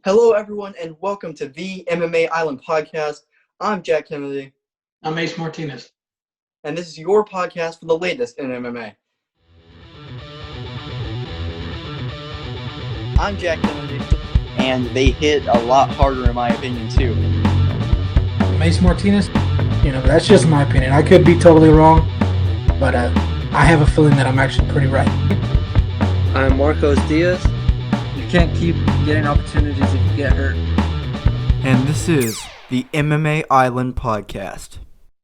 Hello, everyone, and welcome to the MMA Island Podcast. I'm Jack Kennedy, I'm Mace Martinez. and this is your podcast for the latest in MMA. I'm Jack Kennedy, and they hit a lot harder, in my opinion, too. Mace Martinez, that's just my opinion. I could be totally wrong, but I have a feeling that I'm actually pretty right. I'm Marcos Diaz. You can't keep getting opportunities if you get hurt. And this is the MMA Island Podcast.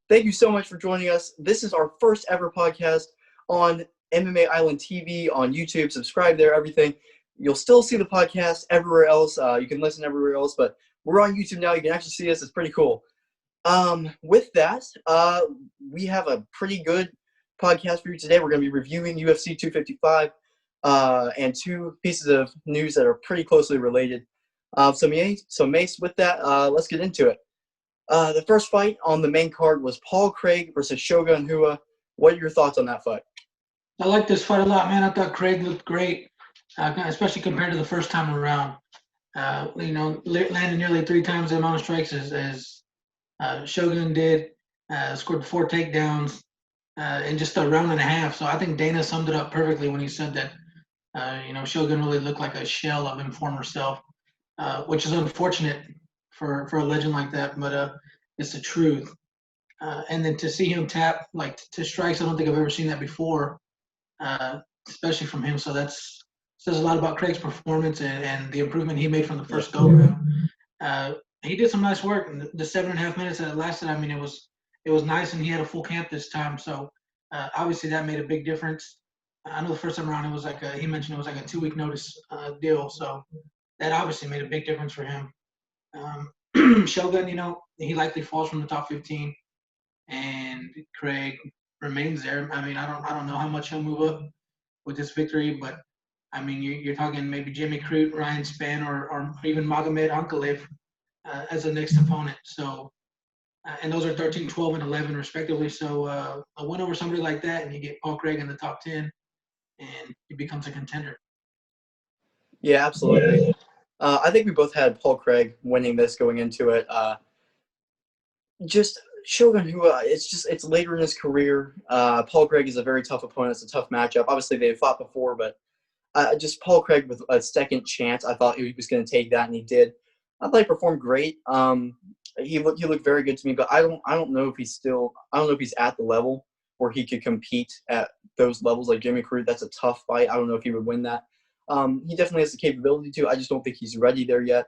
Thank you so much for joining us. This is our first ever podcast on MMA Island TV, on YouTube. Subscribe there, everything. You'll still see the podcast everywhere else. You can listen everywhere else, but we're on YouTube now. You can actually see us. It's pretty cool. With that, we have a pretty good podcast for you today. We're going to be reviewing UFC 255 and two pieces of news that are pretty closely related. So Mace, with that, let's get into it. The first fight on the main card was Paul Craig versus Shogun Rua. What are your thoughts on that fight? I like this fight a lot, man. I thought Craig looked great, especially compared to the first time around. Landed nearly 3 times the amount of strikes as Shogun did. Scored 4 takedowns in just a round and a half. So I think Dana summed it up perfectly when he said that, Shogun really looked like a shell of his former self, which is unfortunate for a legend like that, but it's the truth. And then to see him tap to strikes, I don't think I've ever seen that before, especially from him. So that says a lot about Craig's performance and the improvement he made from the first go-around. He did some nice work in the 7.5 minutes that it lasted. I mean, it was nice, and he had a full camp this time. So obviously that made a big difference. I know the first time around it was he mentioned it was like a 2-week notice deal. So that obviously made a big difference for him. Shogun, he likely falls from the top 15, and Craig remains there. I mean, I don't know how much he'll move up with this victory, but I mean, you're talking maybe Jimmy Crute, Ryan Spann, or even Magomed Ankalaev as the next opponent. So, and those are 13, 12, and 11 respectively. So a win over somebody like that, and you get Paul Craig in the top 10, and he becomes a contender. Yeah, absolutely. I think we both had Paul Craig winning this going into it. Just Shogun Rua, it's later in his career. Paul Craig is a very tough opponent. It's a tough matchup. Obviously, they've fought before, but just Paul Craig with a second chance. I thought he was going to take that, and he did. I thought he performed great. He looked very good to me, but I don't know if he's at the level where he could compete at those levels like Jimmy Crute. That's a tough fight. I don't know if he would win that. He definitely has the capability to. I just don't think he's ready there yet.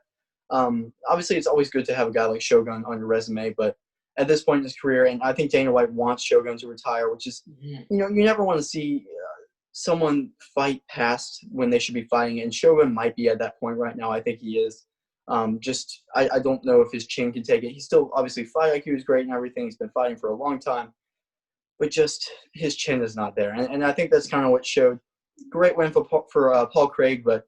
Obviously, it's always good to have a guy like Shogun on your resume, but at this point in his career, and I think Dana White wants Shogun to retire, which is, you never want to see someone fight past when they should be fighting, and Shogun might be at that point right now. I think he is. I don't know if his chin can take it. He's still, obviously, fight IQ is great and everything. He's been fighting for a long time, but just his chin is not there, and I think that's kind of what showed. Great win for Paul Craig, but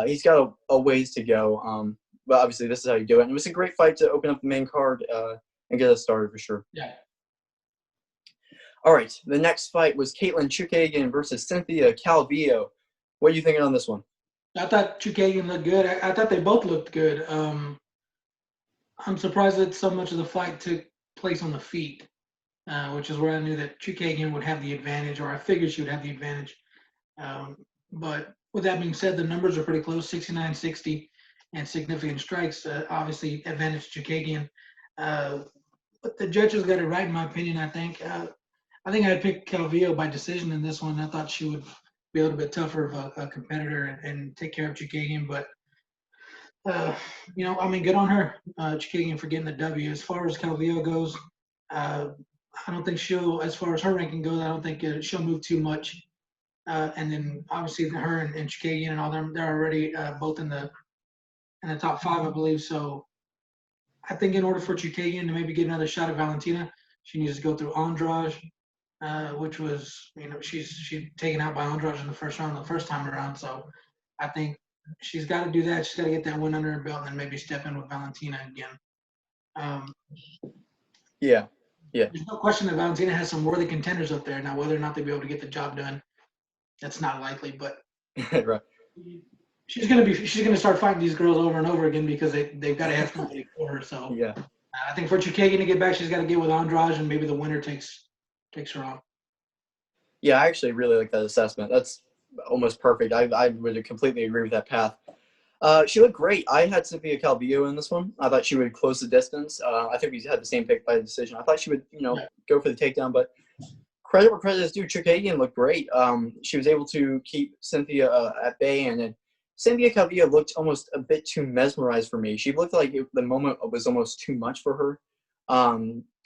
he's got a ways to go. But obviously, this is how you do it. And it was a great fight to open up the main card and get us started for sure. Yeah. All right, the next fight was Caitlin Chukagian versus Cynthia Calvillo. What are you thinking on this one? I thought Chukagian looked good. I thought they both looked good. I'm surprised that so much of the fight took place on the feet, which is where I knew that Chukagian would have the advantage, or I figured she would have the advantage. But with that being said, the numbers are pretty close, 69-60, and significant strikes. Obviously, advantage Chukagian. But the judges got it right, in my opinion, I think. I think I'd pick Calvillo by decision in this one. I thought she would be a little bit tougher of a competitor and take care of Chukagian. But, good on her, Chukagian, for getting the W. As far as Calvillo goes, I don't think as far as her ranking goes, I don't think she'll move too much. And then obviously her and Chukagian and all them, they're already both in the top 5, I believe. So I think in order for Chukagian to maybe get another shot at Valentina, she needs to go through Andrade, which was, she's taken out by Andrade in the first round the first time around. So I think she's got to do that. She's got to get that win under her belt and then maybe step in with Valentina again. Yeah. There's no question that Valentina has some worthy contenders up there. Now, whether or not they'll be able to get the job done, that's not likely. But right. she's gonna start fighting these girls over and over again because they've got to have somebody for her. So Yeah. I think for Chukagian to get back, she's got to get with Andrade, and maybe the winner takes her on. Yeah, I actually really like that assessment. That's almost perfect. I would completely agree with that path. She looked great. I had Cynthia Calvillo in this one. I thought she would close the distance. I think we had the same pick by decision. I thought she would, go for the takedown, but credit where credit is due. Chukagian looked great. She was able to keep Cynthia at bay, and then Cynthia Calvillo looked almost a bit too mesmerized for me. She looked like the moment was almost too much for her.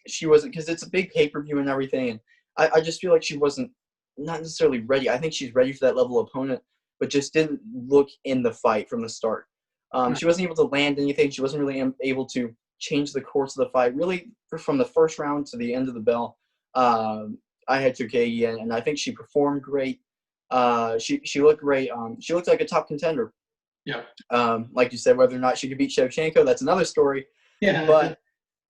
She wasn't, because it's a big pay-per-view and everything, and I just feel like she wasn't not necessarily ready. I think she's ready for that level of opponent, but just didn't look in the fight from the start. She wasn't able to land anything. She wasn't really able to change the course of the fight. Really, from the first round to the end of the bell, I had Chukagian, and I think she performed great. She looked great. She looked like a top contender. Yeah. Like you said, whether or not she could beat Shevchenko, that's another story. Yeah. But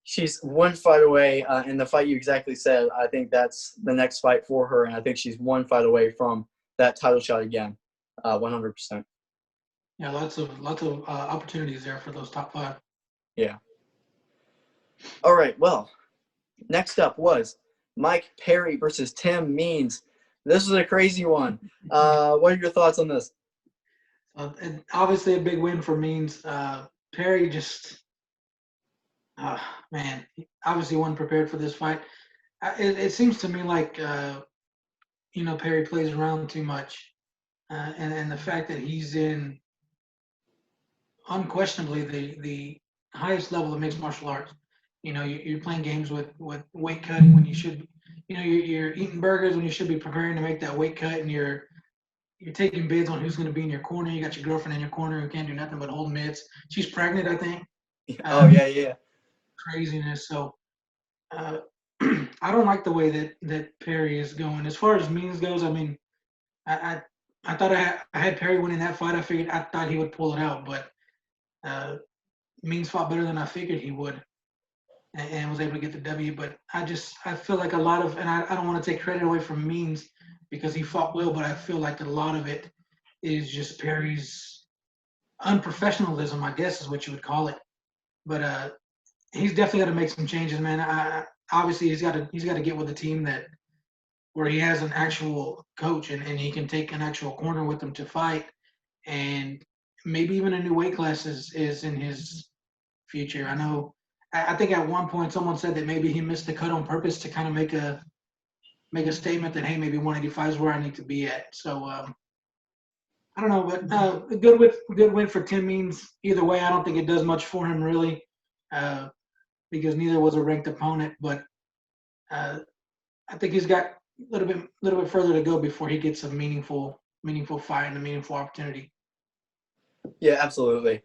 she's one fight away, and the fight you exactly said, I think that's the next fight for her, and I think she's one fight away from that title shot again, 100%. Yeah, lots of opportunities there for those top 5. Yeah. All right, well, next up was Mike Perry versus Tim Means. This was a crazy one. What are your thoughts on this? And obviously a big win for Means. Perry just, man, obviously wasn't prepared for this fight. It seems to me like, Perry plays around too much. And the fact that he's in unquestionably the highest level of mixed martial arts. You're playing games with weight cutting when you should, you're eating burgers when you should be preparing to make that weight cut, and you're taking bids on who's going to be in your corner. You got your girlfriend in your corner who can't do nothing but hold mitts. She's pregnant, I think. Oh, yeah. Craziness. So I don't like the way that Perry is going. As far as Means goes, I mean, I thought I had Perry winning that fight. I thought he would pull it out, but Means fought better than I figured he would, and was able to get the W. But I feel like a lot of, and I don't want to take credit away from Means because he fought well, but I feel like a lot of it is just Perry's unprofessionalism, I guess is what you would call it. But he's definitely got to make some changes, man. Obviously he's got to get with a team where he has an actual coach and he can take an actual corner with him to fight, and maybe even a new weight class is in his future. I think at one point someone said that maybe he missed the cut on purpose to kind of make a statement that, hey, maybe 185 is where I need to be at. So I don't know, but a good win for Tim Means. Either way, I don't think it does much for him really, because neither was a ranked opponent. But I think he's got a little bit further to go before he gets a meaningful fight and a meaningful opportunity. Yeah, absolutely.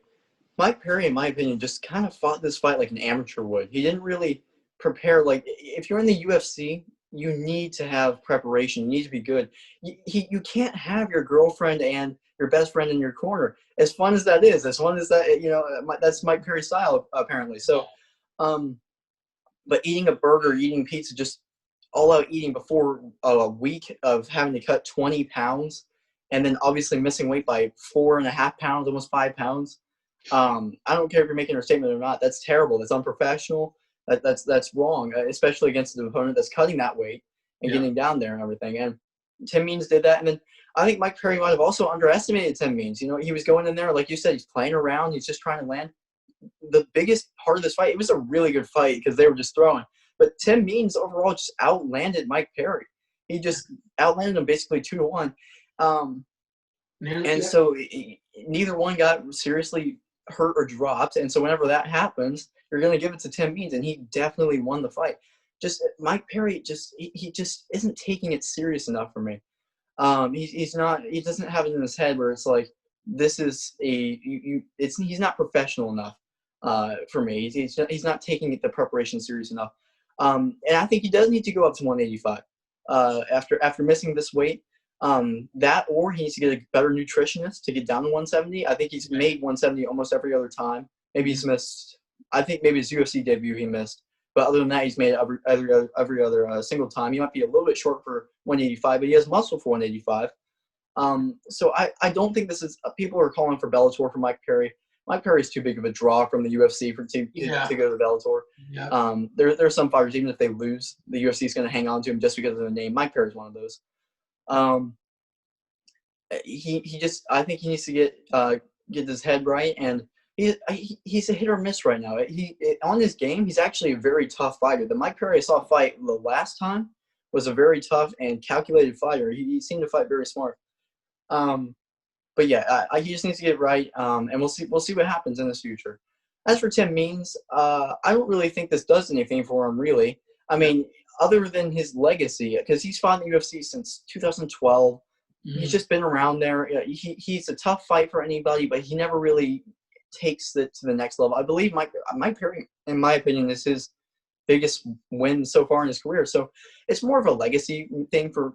Mike Perry, in my opinion, just kind of fought this fight like an amateur would. He didn't really prepare. Like, if you're in the UFC, you need to have preparation. You need to be good. You can't have your girlfriend and your best friend in your corner. As fun as that is, that's Mike Perry's style, apparently. So, but eating a burger, eating pizza, just all out eating before a week of having to cut 20 pounds, and then obviously missing weight by 4.5 pounds, almost 5 pounds. I don't care if you're making a statement or not. That's terrible. That's unprofessional. That's wrong, especially against an opponent that's cutting that weight and getting down there and everything. And Tim Means did that. And then I think Mike Perry might have also underestimated Tim Means. He was going in there, like you said, he's playing around. He's just trying to land. The biggest part of this fight, it was a really good fight because they were just throwing. But Tim Means overall just outlanded Mike Perry. He just outlanded him basically 2-1. So neither one got seriously hurt or dropped. And so whenever that happens, you're going to give it to Tim Means, and he definitely won the fight. Just Mike Perry, he just isn't taking it serious enough for me. He's not. He doesn't have it in his head where it's like this is he's not professional enough for me. He's not taking the preparation serious enough. And I think he does need to go up to 185 after missing this weight. That, or he needs to get a better nutritionist to get down to 170. I think he's made 170 almost every other time. Maybe he's missed. I think maybe his UFC debut he missed. But other than that, he's made it every other single time. He might be a little bit short for 185, but he has muscle for 185. So I don't think this is people are calling for Bellator for Mike Perry. Mike Perry's too big of a draw from the UFC to go to Bellator. Yeah. There are some fighters, even if they lose, the UFC is going to hang on to him just because of the name. Mike Perry's one of those. I think he needs to get his head right, and he's a hit or miss right now. On his game, he's actually a very tough fighter. The Mike Perry I saw fight the last time was a very tough and calculated fighter. He seemed to fight very smart. But yeah, he just needs to get it right, and we'll see what happens in this future. As for Tim Means, I don't really think this does anything for him, really. I mean, other than his legacy, because he's fought in the UFC since 2012. Mm-hmm. He's just been around there. He's a tough fight for anybody, but he never really takes it to the next level. I believe Mike Perry, in my opinion, is his biggest win so far in his career. So it's more of a legacy thing for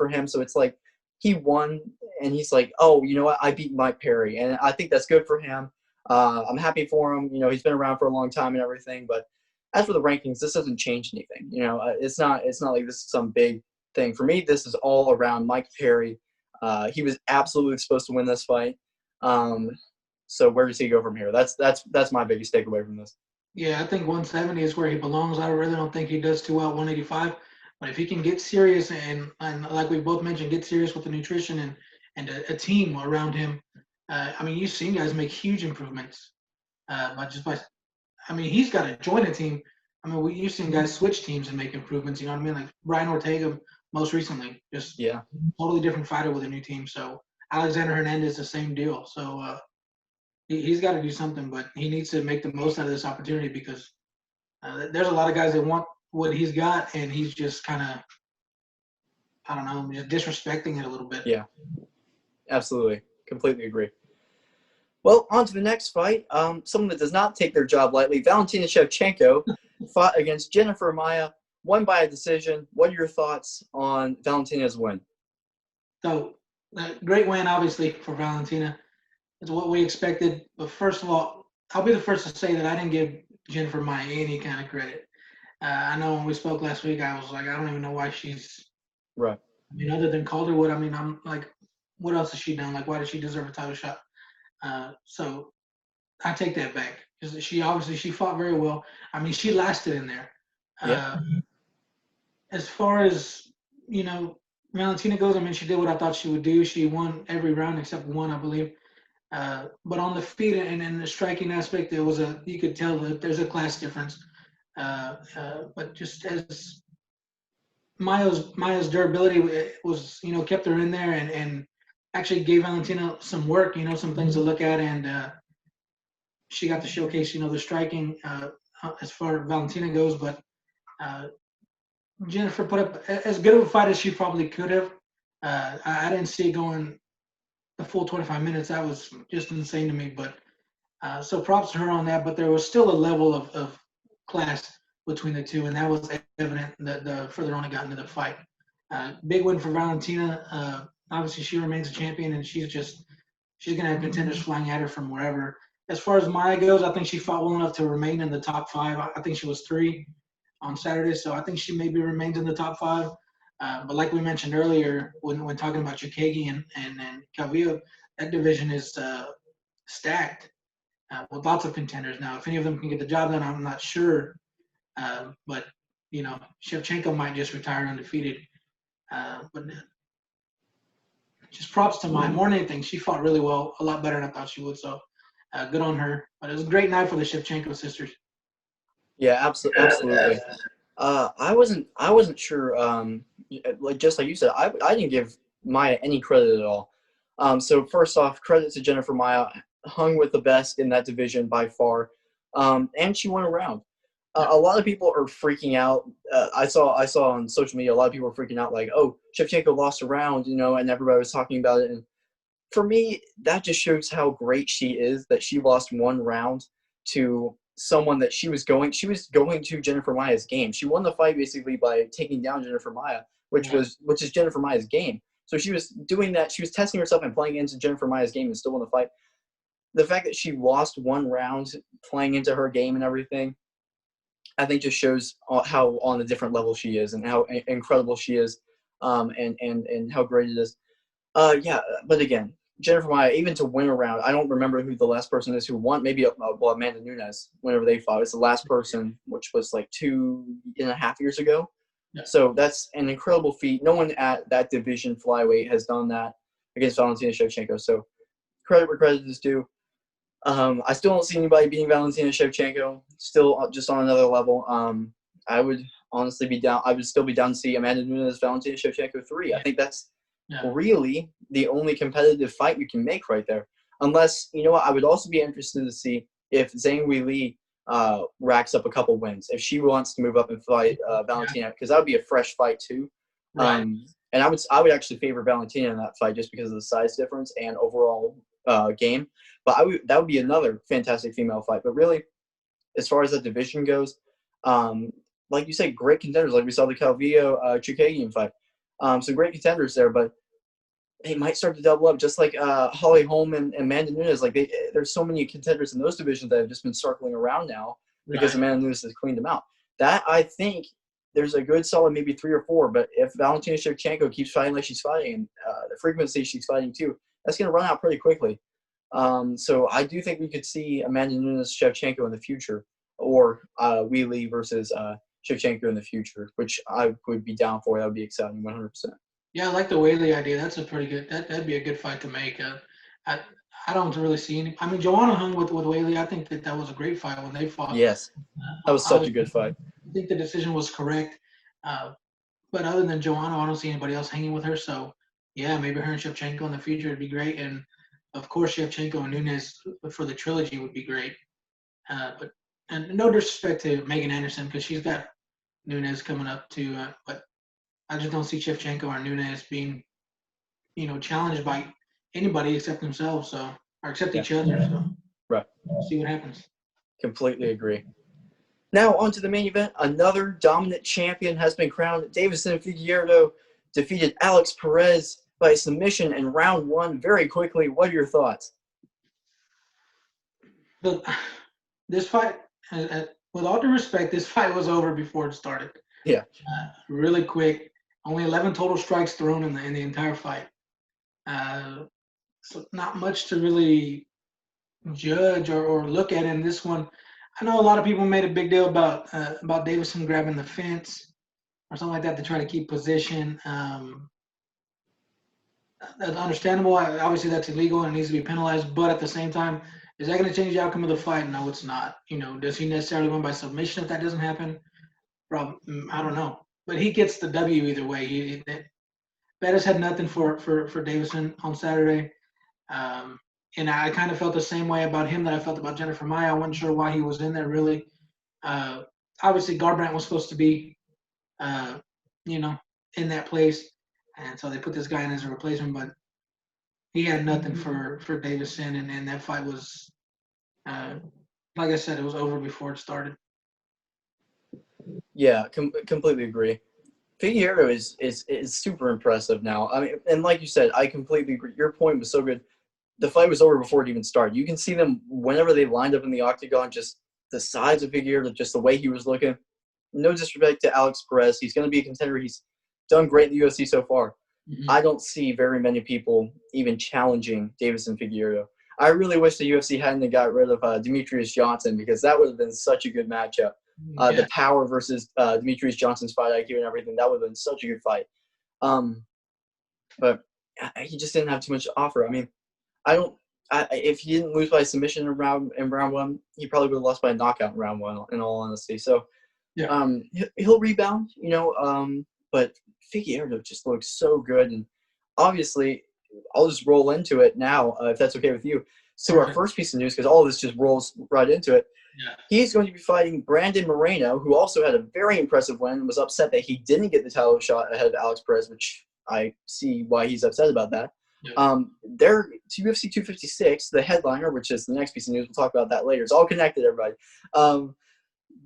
him. So it's like he won, and he's like, oh, you know what? I beat Mike Perry, and I think that's good for him. I'm happy for him. You know, he's been around for a long time and everything. But as for the rankings, this doesn't change anything. You know, it's not like this is some big thing. For me, this is all around Mike Perry. He was absolutely supposed to win this fight. So where does he go from here? That's my biggest takeaway from this. Yeah, I think 170 is where he belongs. I really don't think he does too well at 185. But if he can get serious and like we both mentioned, get serious with the nutrition and a team around him. I mean, you've seen guys make huge improvements. He's got to join a team. I mean, you've seen guys switch teams and make improvements. You know what I mean? Like Brian Ortega most recently, just totally different fighter with a new team. So Alexander Hernandez, the same deal. So he's got to do something, but he needs to make the most out of this opportunity because there's a lot of guys that want what he's got, and he's just kind of, I don't know, just disrespecting it a little bit. Yeah, absolutely. Completely agree. Well, on to the next fight. Someone that does not take their job lightly, Valentina Shevchenko fought against Jennifer Maia, won by a decision. What are your thoughts on Valentina's win? So, great win, obviously, for Valentina. It's what we expected. But first of all, I'll be the first to say that I didn't give Jennifer Maia any kind of credit. I know when we spoke last week, I was like, I don't even know why she's – right. I mean, other than Calderwood, I mean, I'm like, what else has she done? Like, why does she deserve a title shot? So I take that back. Because she fought very well. I mean, she lasted in there. As far as, you know, Valentina goes, I mean, she did what I thought she would do. She won every round except one, I believe. But on the feet and in the striking aspect, you could tell that there's a class difference. But just as Maia's durability was, you know, kept her in there and actually gave Valentina some work, you know, some things to look at, and she got to showcase, you know, the striking as far as Valentina goes. But Jennifer put up as good of a fight as she probably could have. I didn't see it going the full 25 minutes. That was just insane to me. But so props to her on that. But there was still a level of class between the two, and that was evident the further on it got into the fight. Big win for Valentina. Obviously, she remains a champion, and she's going to have contenders flying at her from wherever. As far as Maia goes, I think she fought well enough to remain in the top 5. I think she was 3 on Saturday, so I think she maybe remains in the top 5. But like we mentioned earlier, when talking about Chikagi and Calvillo, that division is stacked with lots of contenders. Now, if any of them can get the job done, I'm not sure. But, you know, Shevchenko might just retire undefeated. But just props to Maia. More than anything, she fought really well, a lot better than I thought she would. So good on her. But it was a great night for the Shevchenko sisters. Yeah, absolutely. I wasn't sure. Just like you said, I didn't give Maia any credit at all. So first off, credit to Jennifer Maia, hung with the best in that division by far, and she won a round. A lot of people are freaking out. I saw on social media a lot of people are freaking out like, oh, Shevchenko lost a round, you know, and everybody was talking about it. And for me, that just shows how great she is that she lost one round to someone that she was going to Jennifer Maia's game. She won the fight basically by taking down Jennifer Maia, which is Jennifer Maia's game. So she was doing that. She was testing herself and playing into Jennifer Maia's game and still won the fight. The fact that she lost one round playing into her game and everything, I think just shows how on a different level she is and how incredible she is, and how great it is. Yeah, but again, Jennifer Maia, even to win a round, I don't remember who the last person is who won. Maybe Amanda Nunes, whenever they fought, it's the last person, which was like 2.5 years ago. Yeah. So that's an incredible feat. No one at that division flyweight has done that against Valentina Shevchenko. So credit where credit is due. I still don't see anybody beating Valentina Shevchenko. Still just on another level. I would honestly be down. I would still be down to see Amanda Nunes Valentina Shevchenko 3. I think that's really the only competitive fight you can make right there. Unless, you know what, I would also be interested to see if Zhang Weili racks up a couple wins. If she wants to move up and fight Valentina, because that would be a fresh fight too. Right. And I would actually favor Valentina in that fight just because of the size difference and overall game. But that would be another fantastic female fight. But really, as far as that division goes, like you said, great contenders. Like we saw the Calvillo Chukagian fight. Some great contenders there, but they might start to double up, just like Holly Holm and Amanda Nunes. Like there's so many contenders in those divisions that have just been circling around now because Amanda Nunes has cleaned them out. That, I think, there's a good solid maybe 3 or 4. But if Valentina Shevchenko keeps fighting like she's fighting, and the frequency she's fighting too, that's going to run out pretty quickly. So I do think we could see Amanda Nunes Shevchenko in the future, or Weili versus Shevchenko in the future, which I would be down for. That would be exciting, 100%. Yeah, I like the Whaley idea. That's a pretty good. That'd be a good fight to make. I don't really see any. I mean, Joanna hung with Whaley. I think that was a great fight when they fought. Yes, that was such a good fight. I think the decision was correct. But other than Joanna, I don't see anybody else hanging with her. So yeah, maybe her and Shevchenko in the future would be great. And of course, Shevchenko and Nunes for the trilogy would be great. But no disrespect to Megan Anderson because she's got Nunes coming up too. But I just don't see Shevchenko or Nunes being, challenged by anybody except themselves, or except each other. So right, we'll see what happens. Completely agree. Now on to the main event. Another dominant champion has been crowned. Deiveson Figueiredo defeated Alex Perez by submission in round 1 very quickly. What are your thoughts? Look, this fight, with all due respect, this fight was over before it started. Yeah. Really quick. Only 11 total strikes thrown in the entire fight. So not much to really judge or look at in this one. I know a lot of people made a big deal about Deiveson grabbing the fence or something like that to try to keep position. That's understandable. Obviously, that's illegal and needs to be penalized. But at the same time, is that going to change the outcome of the fight? No, it's not. Does he necessarily win by submission if that doesn't happen? I don't know. But he gets the W either way. Bettis had nothing for Deiveson on Saturday. And I kind of felt the same way about him that I felt about Jennifer Maia. I wasn't sure why he was in there, really. Obviously, Garbrandt was supposed to be, in that place. And so they put this guy in as a replacement. But he had nothing for Deiveson. And that fight was, like I said, it was over before it started. Yeah, completely agree. Figueiredo is super impressive now. I mean, and like you said, I completely agree. Your point was so good. The fight was over before it even started. You can see them whenever they lined up in the octagon, just the size of Figueiredo, just the way he was looking. No disrespect to Alex Perez. He's going to be a contender. He's done great in the UFC so far. Mm-hmm. I don't see very many people even challenging Deiveson Figueiredo. I really wish the UFC hadn't got rid of Demetrius Johnson because that would have been such a good matchup. The power versus Demetrius Johnson's fight IQ and everything, that would have been such a good fight. But he just didn't have too much to offer. I mean, if he didn't lose by submission in round 1, he probably would have lost by a knockout in round 1, in all honesty. So he'll rebound, but Figueiredo just looks so good. And obviously, I'll just roll into it now, if that's okay with you. So our first piece of news, because all of this just rolls right into it. Yeah. He's going to be fighting Brandon Moreno, who also had a very impressive win and was upset that he didn't get the title shot ahead of Alex Perez, which I see why he's upset about that. Yeah. They're UFC 256, the headliner, which is the next piece of news. We'll talk about that later. It's all connected, everybody. So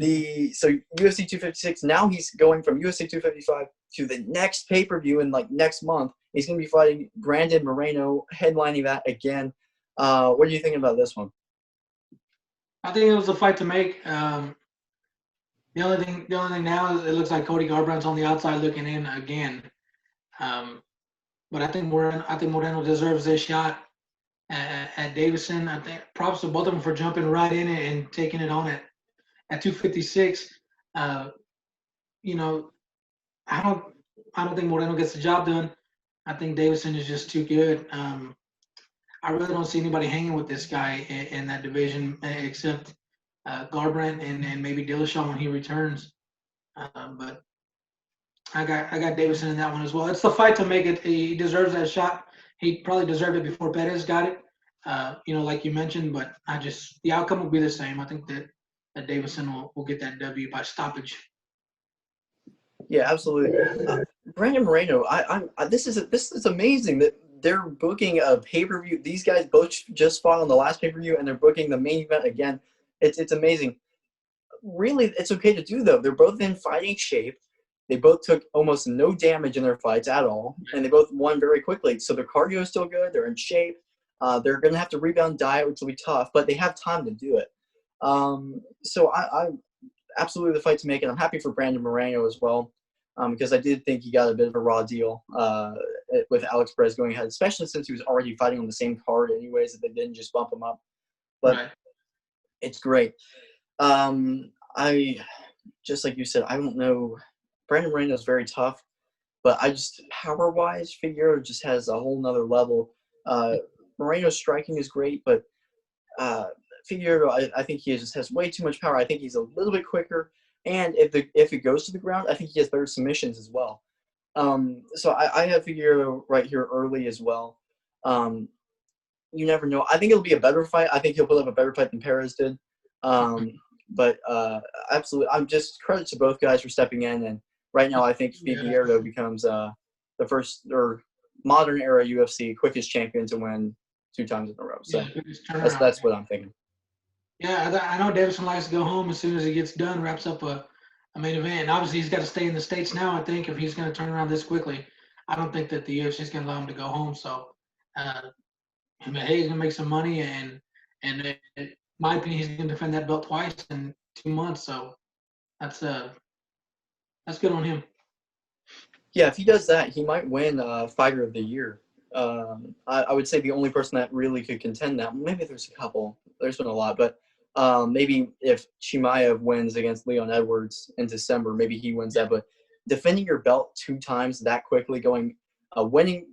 UFC 256, now he's going from UFC 255 to the next pay-per-view in next month. He's going to be fighting Brandon Moreno, headlining that again. What are you thinking about this one? I think it was a fight to make. The only thing now is it looks like Cody Garbrandt's on the outside looking in again. but I think Moreno deserves this shot at Davison. I think props to both of them for jumping right in it and taking it on at 256. You know, I don't think Moreno gets the job done. I think Davison is just too good. I really don't see anybody hanging with this guy in that division except Garbrandt and maybe Dillashaw when he returns. But I got Davison in that one as well. It's the fight to make it. He deserves that shot. He probably deserved it before Perez got it. Like you mentioned, but the outcome will be the same. I think that Davison will get that W by stoppage. Yeah, absolutely. Brandon Moreno, this is amazing that they're booking a pay-per-view. These guys both just fought on the last pay-per-view, and they're booking the main event again. It's amazing. Really, it's okay to do, though. They're both in fighting shape. They both took almost no damage in their fights at all, and they both won very quickly. So their cardio is still good. They're in shape. They're going to have to rebound diet, which will be tough, but they have time to do it. So I absolutely the fight to make, and I'm happy for Brandon Moreno as well, because I did think he got a bit of a raw deal with Alex Perez going ahead, especially since he was already fighting on the same card anyways, that they didn't just bump him up. But It's great. I just like you said, I don't know. Brandon Moreno is very tough, but I just power-wise, Figueroa just has a whole nother level. Moreno's striking is great, but Figueroa, I think he just has way too much power. I think he's a little bit quicker, and if it goes to the ground, I think he has better submissions as well. So I have Figueroa right here early as well. You never know. I think it'll be a better fight. I think he'll put up a better fight than Perez did. But absolutely, I'm just credit to both guys for stepping in. And right now, I think Figueroa becomes the first or modern era UFC quickest champion to win 2 times in a row. So that's what I'm thinking. Yeah, I know Davison likes to go home as soon as he gets done, wraps up a main event. And obviously, he's got to stay in the States now, I think, if he's going to turn around this quickly. I don't think that the UFC is going to allow him to go home. So, he's going to make some money. And in my opinion, he's going to defend that belt twice in 2 months. So, that's good on him. Yeah, if he does that, he might win Fighter of the Year. I would say the only person that really could contend that, maybe there's a couple. There's been a lot, but maybe if Chimaev wins against Leon Edwards in December, maybe he wins that. But defending your belt 2 times that quickly, winning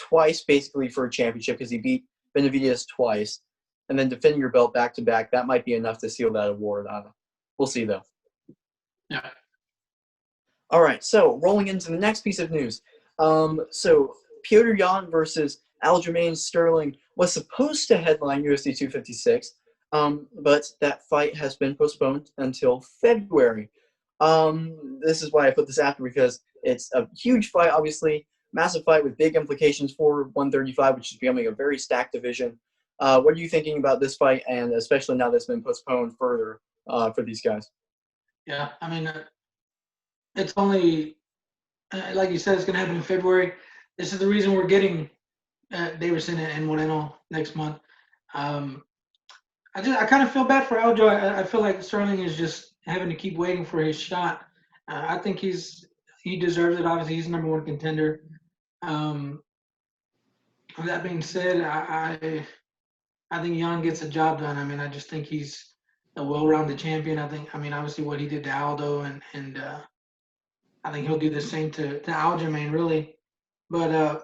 twice basically for a championship because he beat Benavidez twice, and then defending your belt back-to-back, that might be enough to seal that award. We'll see, though. Yeah. All right, so rolling into the next piece of news. So Petr Yan versus Aljamain Sterling was supposed to headline UFC 256, but that fight has been postponed until February. This is why I put this after, because it's a huge fight, obviously, massive fight with big implications for 135, which is becoming a very stacked division. What are you thinking about this fight, and especially now that it's been postponed further for these guys? Yeah, I mean, it's only, like you said, it's going to happen in February. This is the reason we're getting Davison and Moreno next month. I kind of feel bad for Aljo. I feel like Sterling is just having to keep waiting for his shot. I think he deserves it. Obviously, he's the number 1 contender. With that being said, I think Yan gets the job done. I mean, I just think he's a well-rounded champion. Obviously what he did to Aldo, and I think he'll do the same to Aljamain, really. But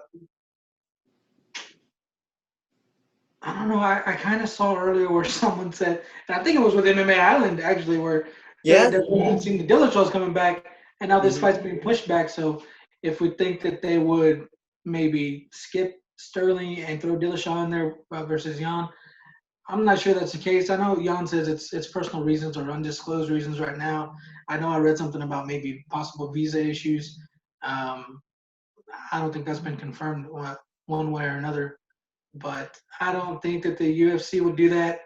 I don't know. I kind of saw earlier where someone said, and I think it was with MMA Island actually, where they're seeing the Dillashaw's coming back, and now this fight's being pushed back. So if we think that they would maybe skip Sterling and throw Dillashaw in there versus Yan, I'm not sure that's the case. I know Yan says it's personal reasons or undisclosed reasons right now. I know I read something about maybe possible visa issues. I don't think that's been confirmed one way or another. But I don't think that the UFC would do that.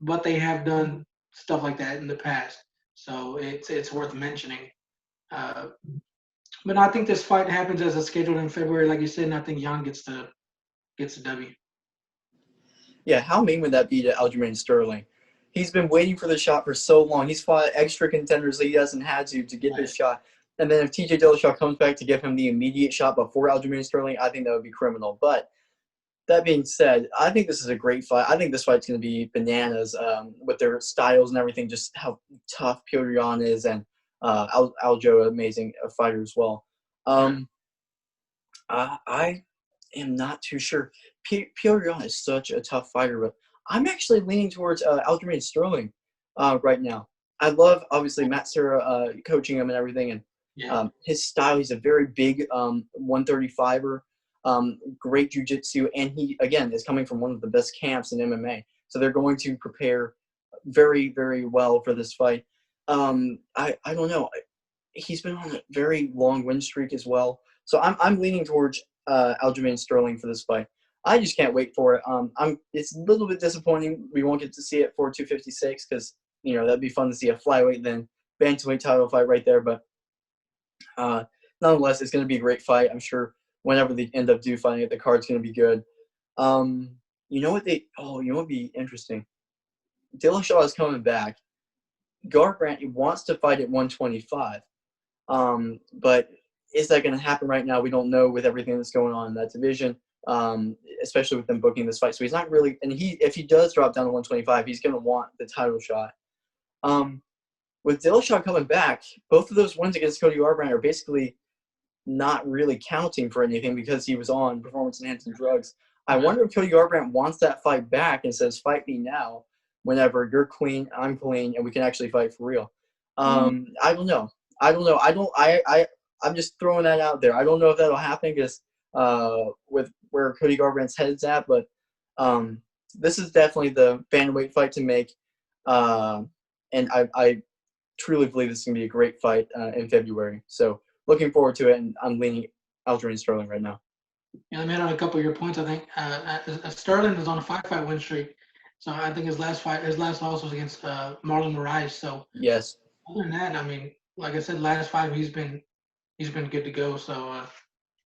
But they have done stuff like that in the past. So it's worth mentioning. But I think this fight happens as it's scheduled in February, like you said, and I think Yan gets the W. Yeah, how mean would that be to Aljamain Sterling? He's been waiting for the shot for so long. He's fought extra contenders that he hasn't had to get this shot. And then if TJ Dillashaw comes back to give him the immediate shot before Aljamain Sterling, I think that would be criminal. But that being said, I think this is a great fight. I think this fight's going to be bananas with their styles and everything, just how tough Petr Yan is, and Aljo, amazing fighter as well. I am not too sure. Petr Yan is such a tough fighter, but I'm actually leaning towards Aljamain Sterling right now. I love, obviously, Matt Serra coaching him and everything, and his style. He's a very big 135er, great jiu-jitsu, and he, again, is coming from one of the best camps in MMA. So they're going to prepare very, very well for this fight. I don't know. He's been on a very long win streak as well. So I'm leaning towards Aljamain Sterling for this fight. I just can't wait for it. It's a little bit disappointing we won't get to see it for 256 because, that'd be fun to see a flyweight then bantamweight title fight right there. But nonetheless, it's going to be a great fight. I'm sure whenever they end up fighting it, the card's going to be good. You know what would be interesting? Dillashaw is coming back. Garbrandt wants to fight at 125. But is that going to happen right now? We don't know with everything that's going on in that division, especially with them booking this fight. So he's not really – and if he does drop down to 125, he's going to want the title shot. With Dillashaw coming back, both of those wins against Cody Garbrandt are basically not really counting for anything because he was on performance-enhancing drugs. I wonder if Cody Garbrandt wants that fight back and says, fight me now whenever you're clean, I'm clean, and we can actually fight for real. I don't know. I'm just throwing that out there. I don't know if that'll happen because with where Cody Garbrandt's head's at, but this is definitely the bantamweight fight to make. And I truly believe this is going to be a great fight in February. So looking forward to it, and I'm leaning Aljamain Sterling right now. Yeah, I made on a couple of your points. I think Sterling is on a 5-fight win streak. So I think his last loss was against Marlon Moraes. So yes. Other than that, I mean, like I said, last 5 he's been good to go. So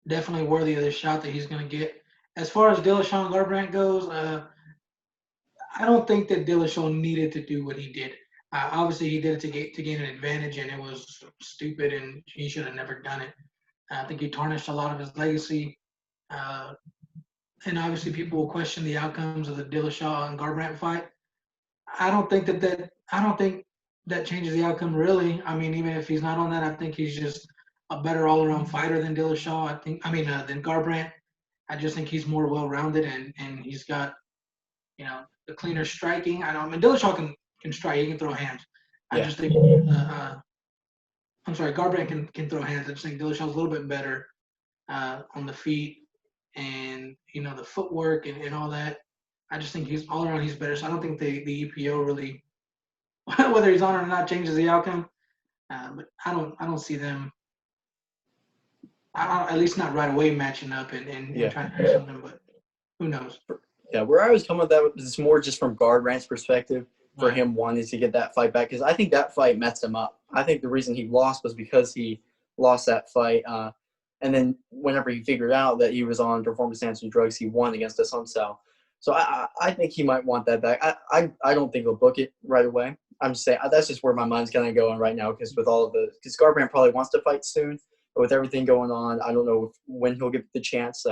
definitely worthy of the shot that he's going to get. As far as Dillashaw and Garbrandt goes, I don't think that Dillashaw needed to do what he did. Obviously, he did it to gain an advantage, and it was stupid, and he should have never done it. I think he tarnished a lot of his legacy. And obviously, people will question the outcomes of the Dillashaw and Garbrandt fight. I don't think that changes the outcome, really. I mean, even if he's not on that, I think he's just a better all-around fighter than Dillashaw. Than Garbrandt. I just think he's more well-rounded, and he's got, the cleaner striking. Dillashaw can strike. He can throw hands. I just think Garbrandt can throw hands. I just think Dillashaw's a little bit better on the feet and, the footwork and all that. I just think he's all around he's better. So I don't think the EPO really, whether he's on or not, changes the outcome. But I don't see them, at least not right away, matching up and trying to do something. But who knows? Yeah, where I was coming with that is more just from Garbrandt's perspective for him wanting to get that fight back, because I think that fight messed him up. I think the reason he lost was because he lost that fight. And then whenever he figured out that he was on performance-enhancing drugs, he won against Assunção. So I think he might want that back. I don't think he'll book it right away. I'm just saying that's just where my mind's kind of going right now, because because Garbrandt probably wants to fight soon, but with everything going on, I don't know when he'll get the chance.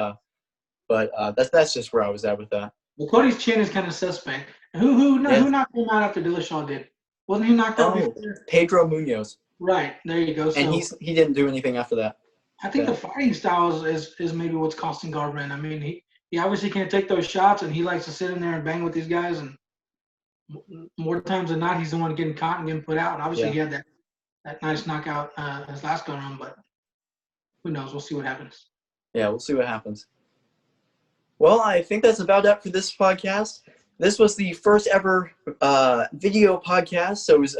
But that's just where I was at with that. Well, Cody's chin is kind of suspect. Who knocked him out after Dillashaw did? Wasn't he knocked out before? Pedro Munoz. Right, there you go. And he didn't do anything after that. I think the fighting style is maybe what's costing Garbrandt. I mean, he obviously can't take those shots, and he likes to sit in there and bang with these guys. And more times than not, he's the one getting caught and getting put out. And obviously, he had that nice knockout his last go around. But who knows? We'll see what happens. Yeah, we'll see what happens. Well, I think that's about it for this podcast. This was the first ever video podcast, so it was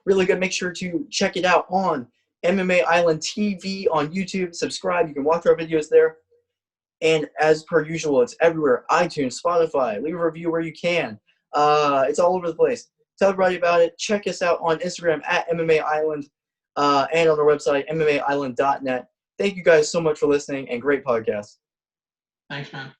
really good. Make sure to check it out on MMA Island TV on YouTube. Subscribe. You can watch our videos there. And as per usual, it's everywhere. iTunes, Spotify. Leave a review where you can. It's all over the place. Tell everybody about it. Check us out on Instagram at MMA Island and on our website, MMAisland.net. Thank you guys so much for listening, and great podcast. Thanks, man.